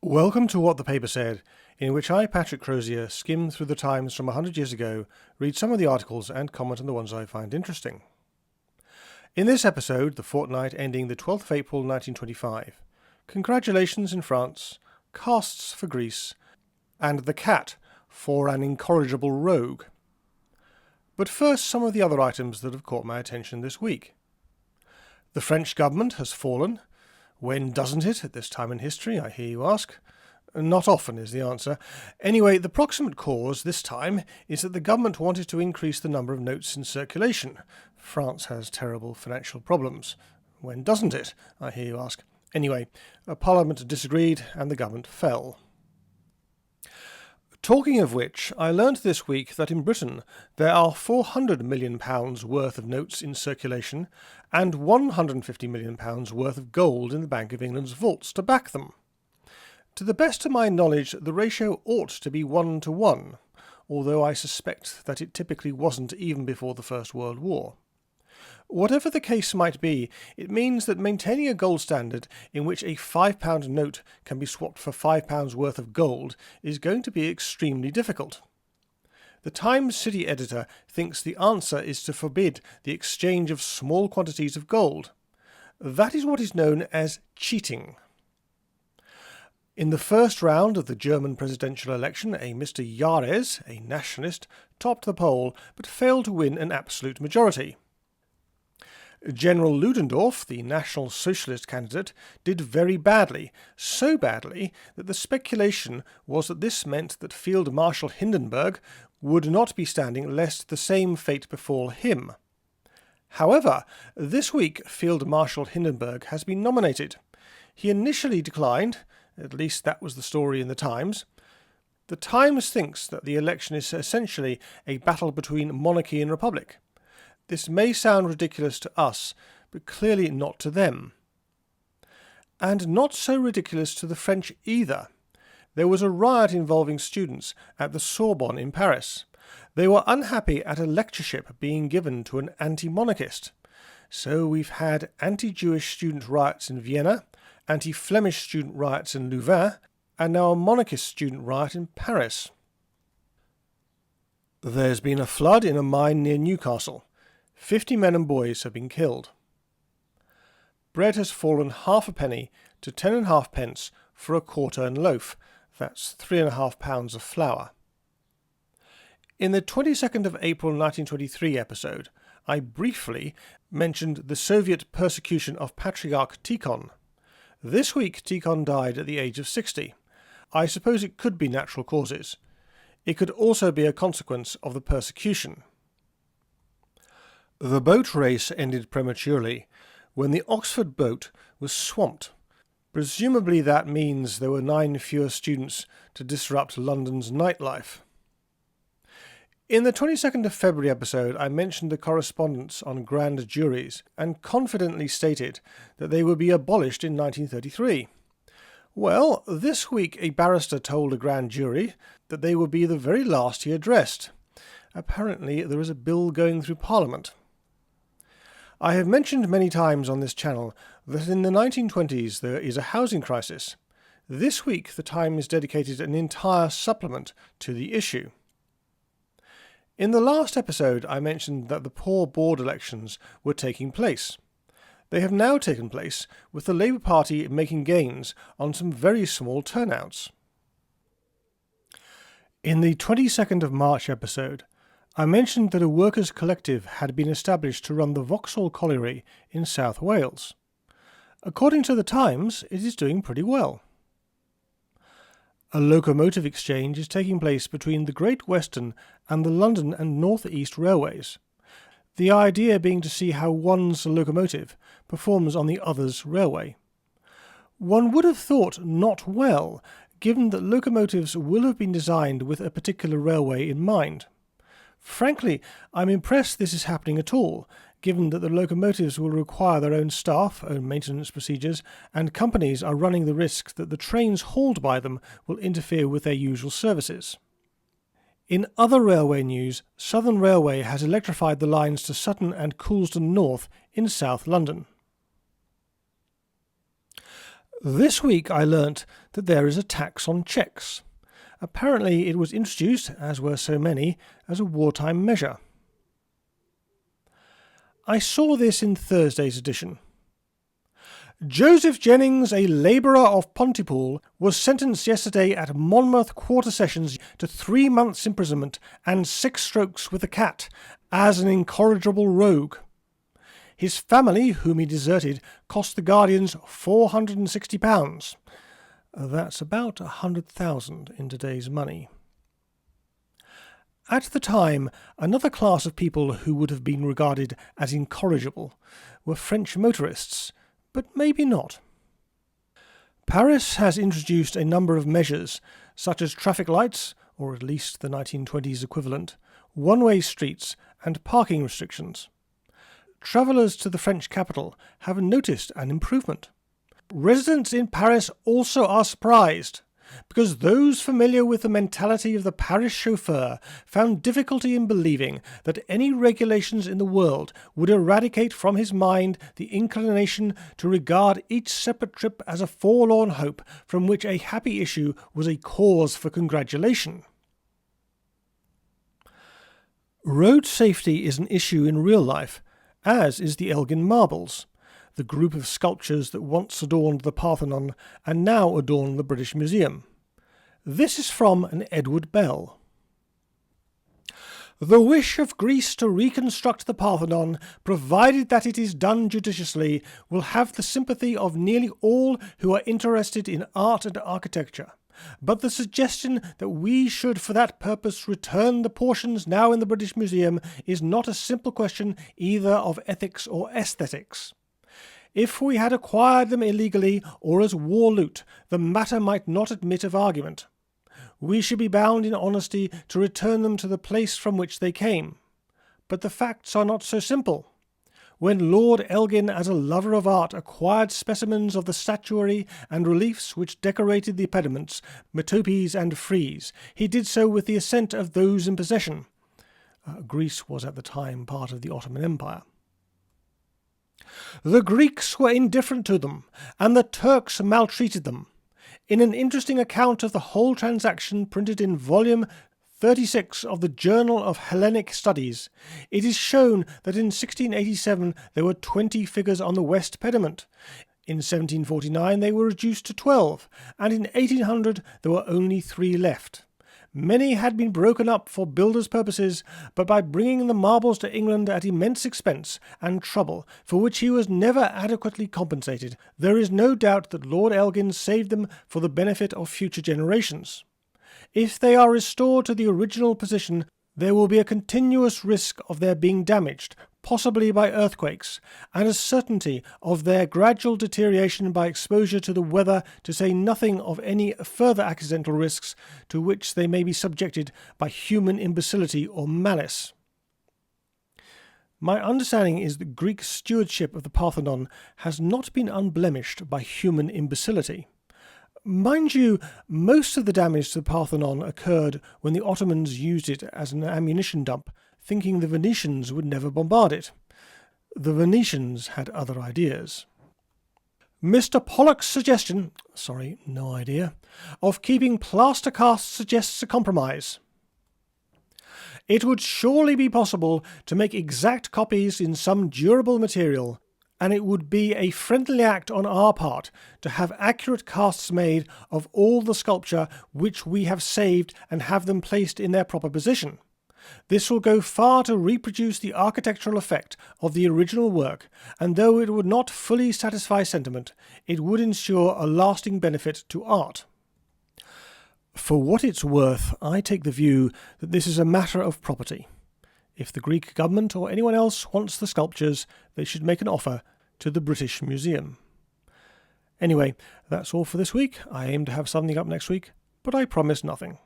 Welcome to What the Paper Said, in which I, Patrick Crozier, skim through the Times from 100 years ago, read some of the articles and comment on the ones I find interesting. In this episode, the fortnight ending the 12th of April 1925, congratulations in France, casts for Greece, and the cat for an incorrigible rogue. But first, some of the other items that have caught my attention this week. The French government has fallen. When doesn't it, at this time in history, I hear you ask? Not often is the answer. Anyway, the proximate cause this time is that the government wanted to increase the number of notes in circulation. France has terrible financial problems. When doesn't it, I hear you ask? Anyway, Parliament disagreed and the government fell. Talking of which, I learnt this week that in Britain there are £400 million worth of notes in circulation and £150 million worth of gold in the Bank of England's vaults to back them. To the best of my knowledge, the ratio ought to be 1 to 1, although I suspect that it typically wasn't even before the First World War. Whatever the case might be, it means that maintaining a gold standard in which a £5 note can be swapped for £5 worth of gold is going to be extremely difficult. The Times City editor thinks the answer is to forbid the exchange of small quantities of gold. That is what is known as cheating. In the first round of the German presidential election, a Mr. Jares, a nationalist, topped the poll but failed to win an absolute majority. General Ludendorff, the National Socialist candidate, did very badly, so badly that the speculation was that this meant that Field Marshal Hindenburg would not be standing lest the same fate befall him. However, this week Field Marshal Hindenburg has been nominated. He initially declined, at least that was the story in the Times. The Times thinks that the election is essentially a battle between monarchy and republic. This may sound ridiculous to us, but clearly not to them. And not so ridiculous to the French either. There was a riot involving students at the Sorbonne in Paris. They were unhappy at a lectureship being given to an anti-monarchist. So we've had anti-Jewish student riots in Vienna, anti-Flemish student riots in Louvain, and now a monarchist student riot in Paris. There's been a flood in a mine near Newcastle. 50 men and boys have been killed. Bread has fallen half a penny to 10.5 pence for a quartern loaf. That's 3.5 pounds of flour. In the 22nd of April 1923 episode, I briefly mentioned the Soviet persecution of Patriarch Tikhon. This week Tikhon died at the age of 60. I suppose it could be natural causes. It could also be a consequence of the persecution. The boat race ended prematurely when the Oxford boat was swamped. Presumably that means there were 9 fewer students to disrupt London's nightlife. In the 22nd of February episode, I mentioned the correspondence on grand juries and confidently stated that they would be abolished in 1933. Well, this week a barrister told a grand jury that they would be the very last he addressed. Apparently there is a bill going through Parliament. I have mentioned many times on this channel that in the 1920s there is a housing crisis. This week the Times dedicated an entire supplement to the issue. In the last episode I mentioned that the poor board elections were taking place. They have now taken place, with the Labour Party making gains on some very small turnouts. In the 22nd of March episode, I mentioned that a workers' collective had been established to run the Vauxhall Colliery in South Wales. According to the Times, it is doing pretty well. A locomotive exchange is taking place between the Great Western and the London and North East Railways, the idea being to see how one's locomotive performs on the other's railway. One would have thought not well, given that locomotives will have been designed with a particular railway in mind. Frankly, I'm impressed this is happening at all, given that the locomotives will require their own staff, own maintenance procedures, and companies are running the risk that the trains hauled by them will interfere with their usual services. In other railway news, Southern Railway has electrified the lines to Sutton and Coulsdon North in South London. This week I learnt that there is a tax on cheques. Apparently it was introduced, as were so many, as a wartime measure. I saw this in Thursday's edition. Joseph Jennings, a labourer of Pontypool, was sentenced yesterday at Monmouth Quarter Sessions to 3 months' imprisonment and 6 strokes with a cat, as an incorrigible rogue. His family, whom he deserted, cost the Guardians £460. That's about 100,000 in today's money. At the time, another class of people who would have been regarded as incorrigible were French motorists, but maybe not. Paris has introduced a number of measures, such as traffic lights, or at least the 1920s equivalent, one-way streets, and parking restrictions. Travellers to the French capital have noticed an improvement. Residents in Paris also are surprised, because those familiar with the mentality of the Paris chauffeur found difficulty in believing that any regulations in the world would eradicate from his mind the inclination to regard each separate trip as a forlorn hope from which a happy issue was a cause for congratulation. Road safety is an issue in real life, as is the Elgin Marbles, the group of sculptures that once adorned the Parthenon and now adorn the British Museum. This is from an Edward Bell. The wish of Greece to reconstruct the Parthenon, provided that it is done judiciously, will have the sympathy of nearly all who are interested in art and architecture. But the suggestion that we should for that purpose return the portions now in the British Museum is not a simple question either of ethics or aesthetics. If we had acquired them illegally or as war loot, the matter might not admit of argument. We should be bound in honesty to return them to the place from which they came. But the facts are not so simple. When Lord Elgin, as a lover of art, acquired specimens of the statuary and reliefs which decorated the pediments, metopes and frieze, he did so with the assent of those in possession. Greece was at the time part of the Ottoman Empire. The Greeks were indifferent to them, and the Turks maltreated them. In an interesting account of the whole transaction printed in volume 36 of the Journal of Hellenic Studies, it is shown that in 1687 there were 20 figures on the west pediment. In 1749 they were reduced to 12, and in 1800 there were only 3 left. Many had been broken up for builders' purposes, but by bringing the marbles to England at immense expense and trouble, for which he was never adequately compensated, there is no doubt that Lord Elgin saved them for the benefit of future generations. If they are restored to the original position, there will be a continuous risk of their being damaged, possibly by earthquakes, and a certainty of their gradual deterioration by exposure to the weather, to say nothing of any further accidental risks to which they may be subjected by human imbecility or malice. My understanding is that Greek stewardship of the Parthenon has not been unblemished by human imbecility. Mind you, most of the damage to the Parthenon occurred when the Ottomans used it as an ammunition dump, thinking the Venetians would never bombard it. The Venetians had other ideas. Mr. Pollock's suggestion, no idea, of keeping plaster casts suggests a compromise. It would surely be possible to make exact copies in some durable material, and it would be a friendly act on our part to have accurate casts made of all the sculpture which we have saved and have them placed in their proper position. This will go far to reproduce the architectural effect of the original work, and though it would not fully satisfy sentiment, it would ensure a lasting benefit to art. For what it's worth, I take the view that this is a matter of property. If the Greek government or anyone else wants the sculptures, they should make an offer to the British Museum. Anyway, that's all for this week. I aim to have something up next week, but I promise nothing.